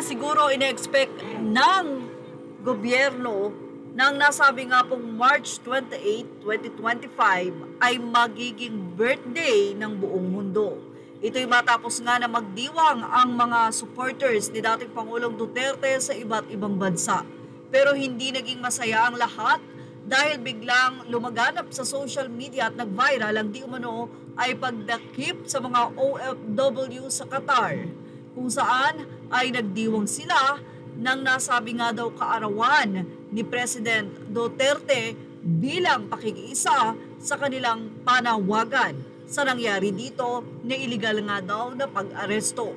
siguro ina-expect ng gobyerno nang nasabi nga pong March 28, 2025 ay magiging birthday ng buong mundo. Ito'y matapos nga na magdiwang ang mga supporters ni dating Pangulong Duterte sa iba't ibang bansa. Pero hindi naging masaya ang lahat dahil biglang lumaganap sa social media at nag-viral ang di umano ay pagdakip sa mga OFW sa Qatar, kung saan ay nagdiwang sila nang nasabi nga daw kaarawan ni President Duterte bilang pakikiisa sa kanilang panawagan sa nangyari dito na iligal nga daw na pag-aresto.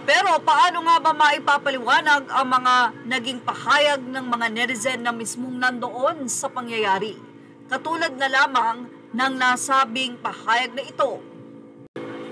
Pero paano nga ba maipapaliwanag ang mga naging pahayag ng mga netizen na mismong nandoon sa pangyayari? Katulad na lamang ng nasabing pahayag na ito.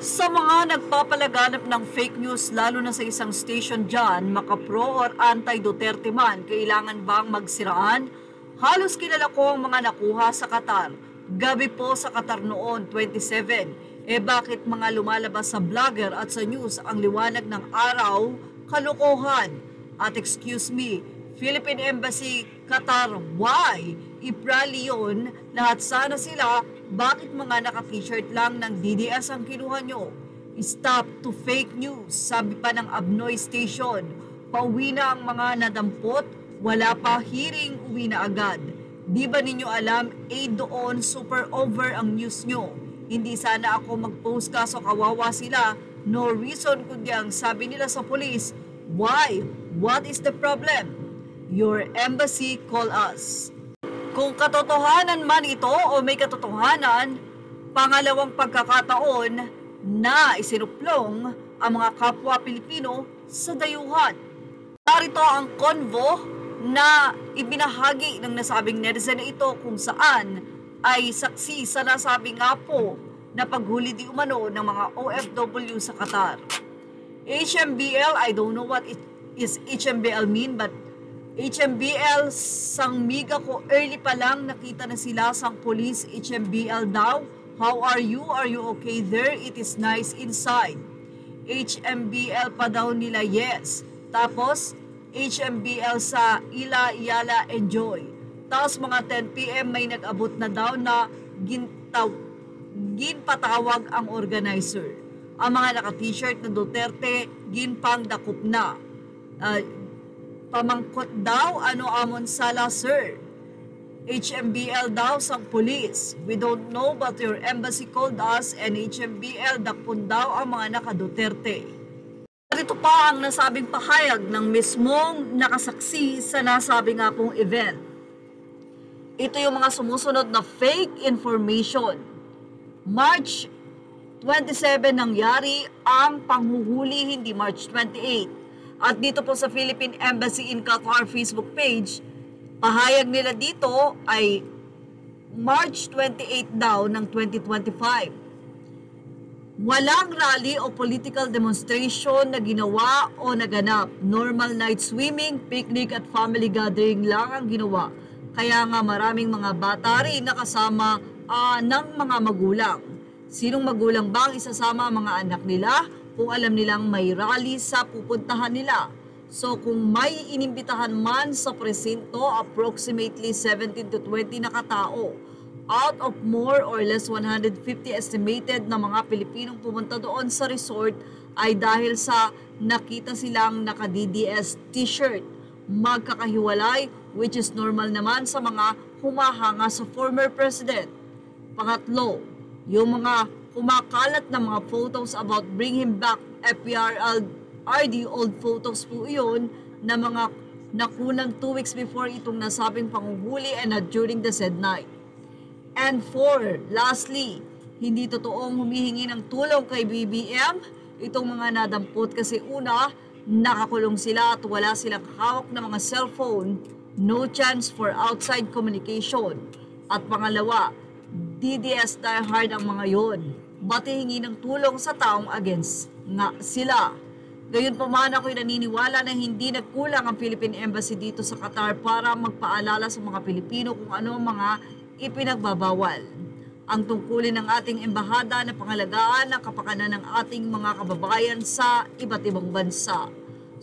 Sa mga nagpapalaganap ng fake news lalo na sa isang station dyan, maka-pro or anti-Duterte man, kailangan bang magsiraan? Halos kilala ko ang mga nakuha sa Qatar. Gabi po sa Qatar noon, 27. Bakit mga lumalabas sa vlogger at sa news ang liwanag ng araw? Kalokohan. At excuse me, Philippine Embassy, Qatar, why? Iprali yun, lahat sana sila, bakit mga naka-t-shirt lang ng DDS ang kinuha nyo? Stop to fake news, sabi pa ng Abnoy Station. Pauwi na ang mga nadampot, wala pa hearing, uwi na agad. Di ba ninyo alam, doon super over ang news nyo. Hindi sana ako mag-post kaso kawawa sila. No reason kundi ang sabi nila sa police, why? What is the problem? Your embassy, call us. Kung katotohanan man ito o may katotohanan, pangalawang pagkakataon na isinuplong ang mga kapwa Pilipino sa dayuhan. Narito ang konvo na ibinahagi ng nasabing netizen na ito kung saan ay saksi sa nasabi nga po na paghuli di umano ng mga OFW sa Qatar. HMBL, I don't know what it is HMBL mean, but HMBL, sang miga ko, early pa lang nakita na sila sang police. HMBL daw, how are you? Are you okay there? It is nice inside. HMBL pa daw nila, yes. Tapos, HMBL sa Ila, Yala, enjoy. Tapos mga 10 PM may nag-abot na daw na ginpatawag ang organizer. Ang mga naka-t-shirt na Duterte, ginpang dakop na. Pamangkot daw, ano amon sala, sir? HMBL daw sang police. We don't know but your embassy called us and HMBL dakpon daw ang mga naka-Duterte. Ito pa ang nasabing pahayag ng mismong nakasaksi sa nasabi nga pong event. Ito yung mga sumusunod na fake information. March 27 nangyari ang panghuhuli, hindi March 28. At dito po sa Philippine Embassy in Qatar Facebook page, pahayag nila dito ay March 28 daw ng 2025. Walang rally o political demonstration na ginawa o naganap. Normal night swimming, picnic at family gathering lang ang ginawa. Kaya nga maraming mga bata rin nakasama ng mga magulang. Sinong magulang bang isasama ang mga anak nila kung alam nilang may rally sa pupuntahan nila? So kung may inimbitahan man sa presinto, approximately 17 to 20 na katao. Out of more or less 150 estimated na mga Pilipinong pumunta doon sa resort ay dahil sa nakita silang naka-DDS t-shirt. Magkakahiwalay, which is normal naman sa mga humahanga sa former president. Pangatlo, yung mga kumakalat na mga photos about bring him back, FPRD, old photos po yun, na mga nakunang 2 weeks before itong nasabing panguhuli and not during the said night. And 4, lastly, hindi totoong humihingi ng tulong kay BBM itong mga nadampot kasi una, nakakulong sila at wala silang hawak na mga cellphone, no chance for outside communication. At pangalawa, DDS diehard ang mga yon. Ba't hihingi ng tulong sa taong against nga sila? Gayon pa man ako'y naniniwala na hindi nagkulang ang Philippine Embassy dito sa Qatar para magpaalala sa mga Pilipino kung ano ang mga ipinagbabawal. Ang tungkulin ng ating embahada na pangalagaan ang kapakanan ng ating mga kababayan sa iba't ibang bansa.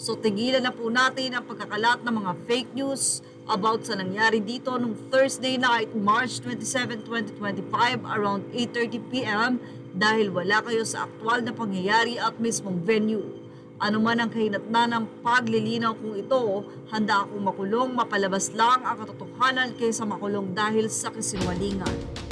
So tigilan na po natin ang pagkakalat ng mga fake news about sa nangyari dito nung Thursday night, March 27, 2025 around 8:30 p.m. dahil wala kayo sa aktwal na pangyayari at mismong venue. Ano man ang kahinatnan ng paglilinaw kung ito, handa akong makulong, mapalabas lang ang katotohanan kaysa makulong dahil sa kasinungalingan.